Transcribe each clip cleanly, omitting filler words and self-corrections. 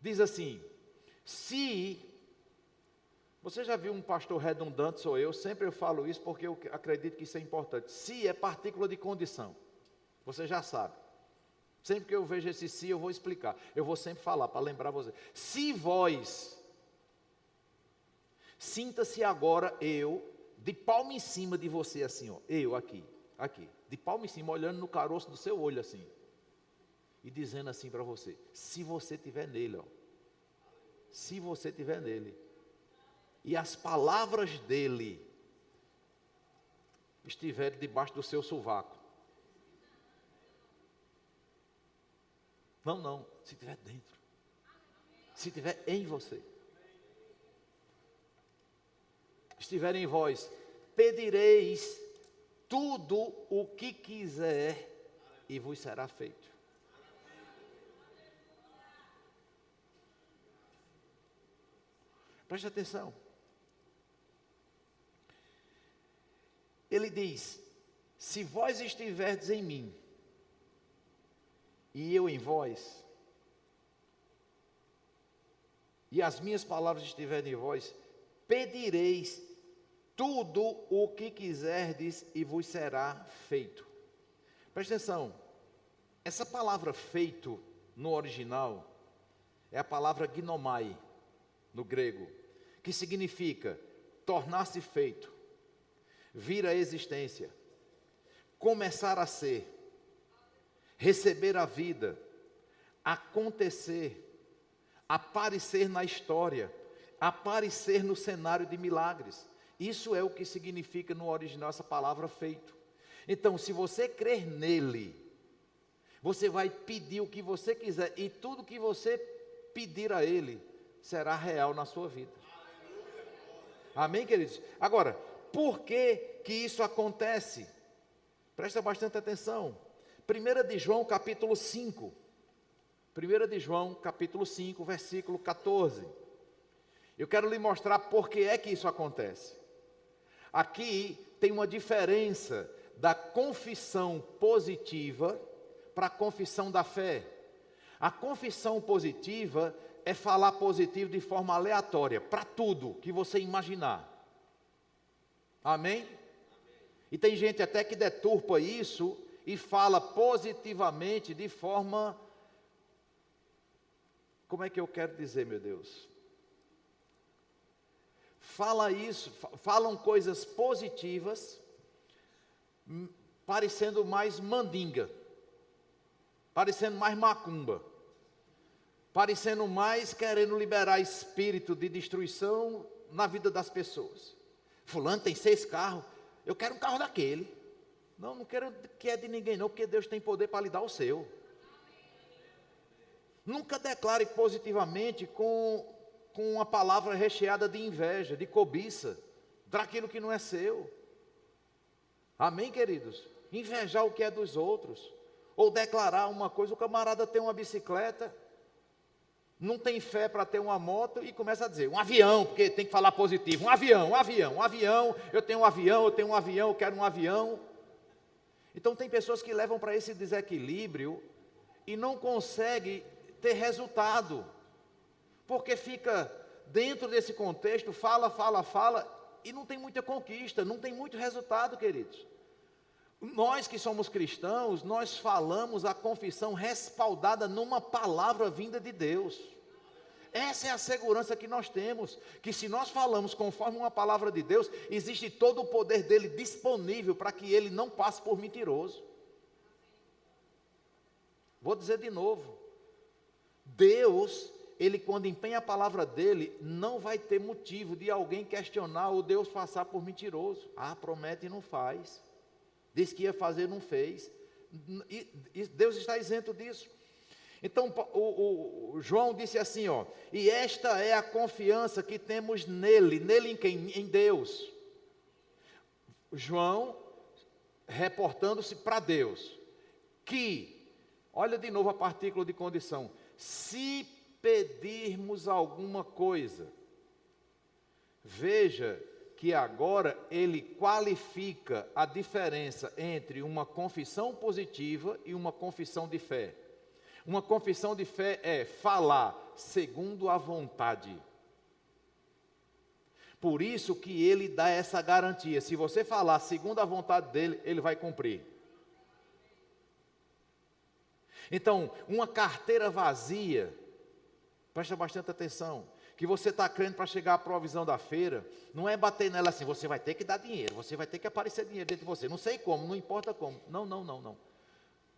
Diz assim: se... Você já viu um pastor redundante, sou eu, sempre eu falo isso porque eu acredito que isso é importante. Se é partícula de condição, você já sabe. Sempre que eu vejo esse se, eu vou explicar. Eu vou sempre falar, para lembrar você. Se vós, sinta-se agora eu, de palma em cima de você assim, ó. Eu aqui, de palma em cima, olhando no caroço do seu olho assim. E dizendo assim para você: se você estiver nele, ó. Se você estiver nele. E as palavras dele estiverem debaixo do seu sovaco. Não, se estiver dentro. Se estiver em você. Estiver em vós, pedireis tudo o que quiser e vos será feito. Preste atenção. Ele diz: se vós estiverdes em mim, e eu em vós, e as minhas palavras estiverem em vós, pedireis tudo o que quiserdes e vos será feito. Preste atenção, essa palavra feito, no original, é a palavra ginomai, no grego, que significa tornar-se feito, vir à existência, começar a ser, receber a vida, acontecer, aparecer na história, aparecer no cenário de milagres. Isso é o que significa no original essa palavra feito. Então, se você crer nele, você vai pedir o que você quiser, e tudo que você pedir a ele será real na sua vida. Amém, queridos? Agora, por que que isso acontece? Presta bastante atenção. 1 de João capítulo 5. 1 de João capítulo 5, versículo 14. Eu quero lhe mostrar por que é que isso acontece. Aqui tem uma diferença da confissão positiva para a confissão da fé. A confissão positiva é falar positivo de forma aleatória, para tudo que você imaginar. Amém? E tem gente até que deturpa isso e fala positivamente de forma... Como é que eu quero dizer, meu Deus? Falam coisas positivas, parecendo mais mandinga, parecendo mais macumba, parecendo mais querendo liberar espírito de destruição na vida das pessoas. Fulano tem 6 carros, eu quero um carro daquele. Não quero que é de ninguém não, porque Deus tem poder para lhe dar o seu. Nunca declare positivamente com uma palavra recheada de inveja, de cobiça, daquilo que não é seu. Amém, queridos? Invejar o que é dos outros, ou declarar uma coisa. O camarada tem uma bicicleta, não tem fé para ter uma moto e começa a dizer, um avião, porque tem que falar positivo, um avião, eu tenho um avião, eu quero um avião. Então tem pessoas que levam para esse desequilíbrio e não conseguem ter resultado, porque fica dentro desse contexto, fala, e não tem muita conquista, não tem muito resultado, queridos. Nós que somos cristãos, nós falamos a confissão respaldada numa palavra vinda de Deus. Essa é a segurança que nós temos, que se nós falamos conforme uma palavra de Deus, existe todo o poder dele disponível para que ele não passe por mentiroso. Vou dizer de novo, Deus, ele quando empenha a palavra dele, não vai ter motivo de alguém questionar ou Deus passar por mentiroso. Ah, promete e não faz. Diz que ia fazer, não fez. E Deus está isento disso. Então, o João disse assim, ó, e esta é a confiança que temos nele em quem? Em Deus. João, reportando-se para Deus, que, olha de novo a partícula de condição, se pedirmos alguma coisa, veja que agora ele qualifica a diferença entre uma confissão positiva e uma confissão de fé. Uma confissão de fé é falar segundo a vontade. Por isso que ele dá essa garantia. Se você falar segundo a vontade dele, ele vai cumprir. Então, uma carteira vazia, presta bastante atenção, que você está crendo para chegar à provisão da feira, não é bater nela assim, você vai ter que dar dinheiro, você vai ter que aparecer dinheiro dentro de você, não sei como, não importa como. Não.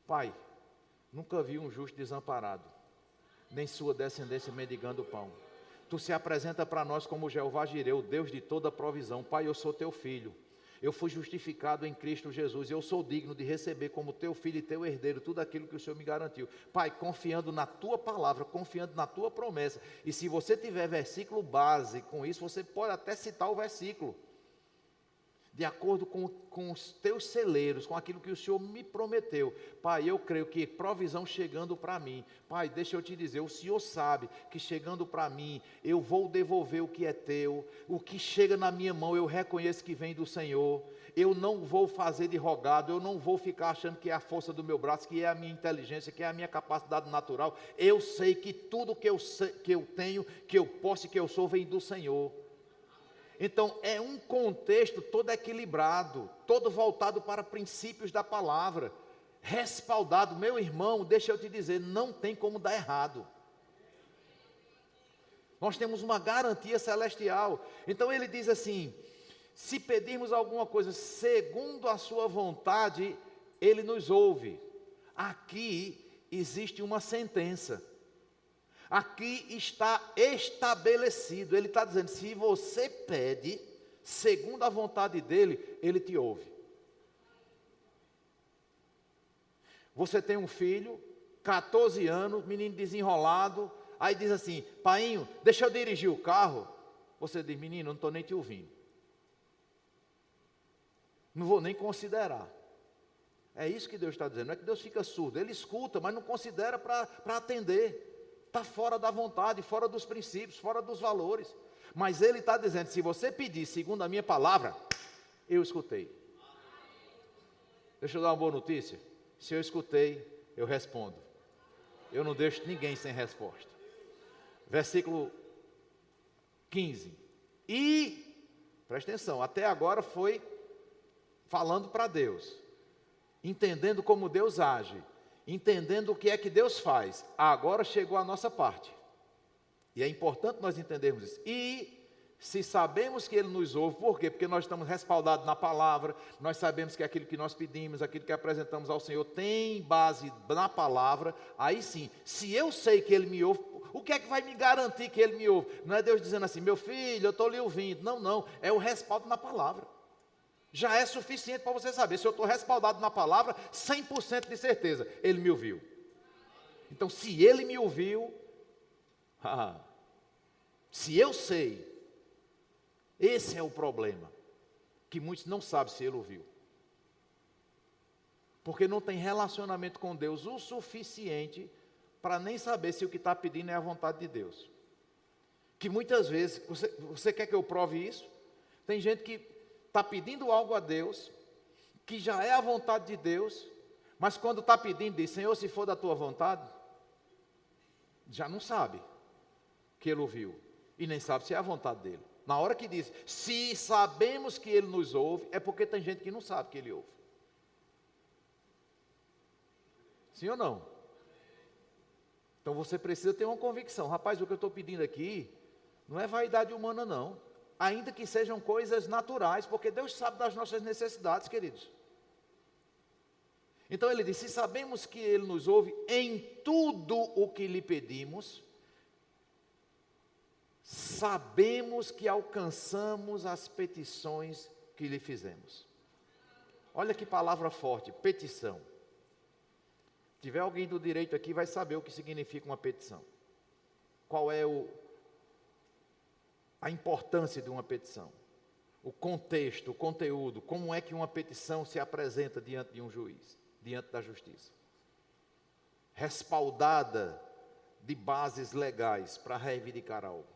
Pai, nunca vi um justo desamparado, nem sua descendência mendigando pão. Tu se apresenta para nós como Jeová Jireh, o Deus de toda provisão. Pai, eu sou teu filho. Eu fui justificado em Cristo Jesus. Eu sou digno de receber como teu filho e teu herdeiro tudo aquilo que o Senhor me garantiu. Pai, confiando na tua palavra, confiando na tua promessa. E se você tiver versículo base com isso, você pode até citar o versículo. De acordo com os teus celeiros, com aquilo que o Senhor me prometeu. Pai, eu creio que provisão chegando para mim. Pai, deixa eu te dizer, o Senhor sabe que chegando para mim, eu vou devolver o que é teu. O que chega na minha mão, eu reconheço que vem do Senhor. Eu não vou fazer de rogado, eu não vou ficar achando que é a força do meu braço, que é a minha inteligência, que é a minha capacidade natural. Eu sei que tudo que eu tenho, que eu posso e que eu sou, vem do Senhor. Então, é um contexto todo equilibrado, todo voltado para princípios da palavra, respaldado. Meu irmão, deixa eu te dizer, não tem como dar errado. Nós temos uma garantia celestial. Então, ele diz assim, se pedirmos alguma coisa segundo a sua vontade, ele nos ouve. Aqui existe uma sentença. Aqui está estabelecido, ele está dizendo, se você pede, segundo a vontade dele, ele te ouve. Você tem um filho, 14 anos, menino desenrolado, aí diz assim, painho, deixa eu dirigir o carro. Você diz, menino, não estou nem te ouvindo. Não vou nem considerar. É isso que Deus está dizendo, não é que Deus fica surdo, ele escuta, mas não considera para atender. Está fora da vontade, fora dos princípios, fora dos valores. Mas ele está dizendo, se você pedir segundo a minha palavra, eu escutei. Deixa eu dar uma boa notícia. Se eu escutei, eu respondo. Eu não deixo ninguém sem resposta. Versículo 15. E, presta atenção, até agora foi falando para Deus. Entendendo como Deus age. Entendendo o que é que Deus faz. Agora chegou a nossa parte. E é importante nós entendermos isso. E se sabemos que Ele nos ouve, por quê? Porque nós estamos respaldados na palavra, nós sabemos que aquilo que nós pedimos, aquilo que apresentamos ao Senhor tem base na palavra, aí sim, se eu sei que Ele me ouve, o que é que vai me garantir que Ele me ouve? Não é Deus dizendo assim, meu filho, eu estou lhe ouvindo. Não, é o respaldo na palavra. Já é suficiente para você saber, se eu estou respaldado na palavra, 100% de certeza, Ele me ouviu. Então, se Ele me ouviu, se eu sei, esse é o problema, que muitos não sabem se Ele ouviu. Porque não tem relacionamento com Deus o suficiente para nem saber se o que está pedindo é a vontade de Deus. Que muitas vezes, você quer que eu prove isso? Tem gente que está pedindo algo a Deus, que já é a vontade de Deus, mas quando está pedindo, diz, Senhor, se for da tua vontade, já não sabe que Ele ouviu, e nem sabe se é a vontade dEle. Na hora que diz, se sabemos que Ele nos ouve, é porque tem gente que não sabe que Ele ouve. Sim ou não? Então você precisa ter uma convicção, rapaz, o que eu estou pedindo aqui, não é vaidade humana não, ainda que sejam coisas naturais, porque Deus sabe das nossas necessidades, queridos. Então ele diz, se sabemos que Ele nos ouve em tudo o que lhe pedimos, sabemos que alcançamos as petições que lhe fizemos. Olha que palavra forte, petição. Se tiver alguém do direito aqui, vai saber o que significa uma petição. Qual é a importância de uma petição, o contexto, o conteúdo, como é que uma petição se apresenta diante de um juiz, diante da justiça. Respaldada de bases legais para reivindicar algo.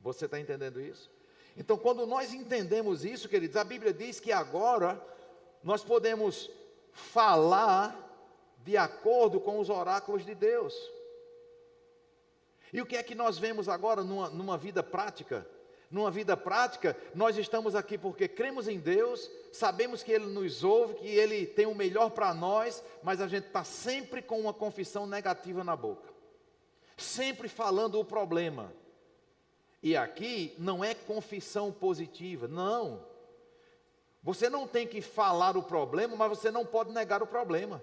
Você está entendendo isso? Então, quando nós entendemos isso, queridos, a Bíblia diz que agora nós podemos falar de acordo com os oráculos de Deus. E o que é que nós vemos agora numa vida prática? Numa vida prática, nós estamos aqui porque cremos em Deus, sabemos que Ele nos ouve, que Ele tem o melhor para nós, mas a gente está sempre com uma confissão negativa na boca, sempre falando o problema. E aqui não é confissão positiva, não. Você não tem que falar o problema, mas você não pode negar o problema.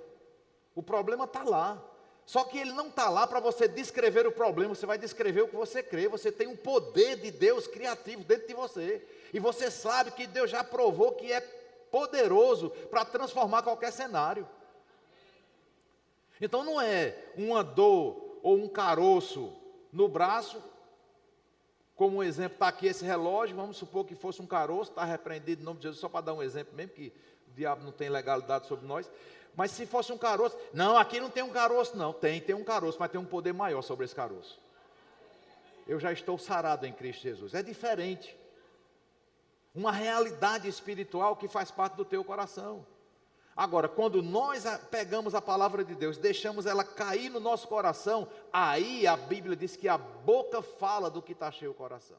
O problema está lá. Só que ele não está lá para você descrever o problema, você vai descrever o que você crê. Você tem um poder de Deus criativo dentro de você. E você sabe que Deus já provou que é poderoso para transformar qualquer cenário. Então não é uma dor ou um caroço no braço. Como um exemplo, está aqui esse relógio, vamos supor que fosse um caroço, está repreendido em nome de Jesus, só para dar um exemplo mesmo, que o diabo não tem legalidade sobre nós. Mas se fosse um caroço, não, aqui não tem um caroço não, tem um caroço, mas tem um poder maior sobre esse caroço. Eu já estou sarado em Cristo Jesus, é diferente. Uma realidade espiritual que faz parte do teu coração. Agora, quando nós pegamos a palavra de Deus, deixamos ela cair no nosso coração, aí a Bíblia diz que a boca fala do que está cheio o coração.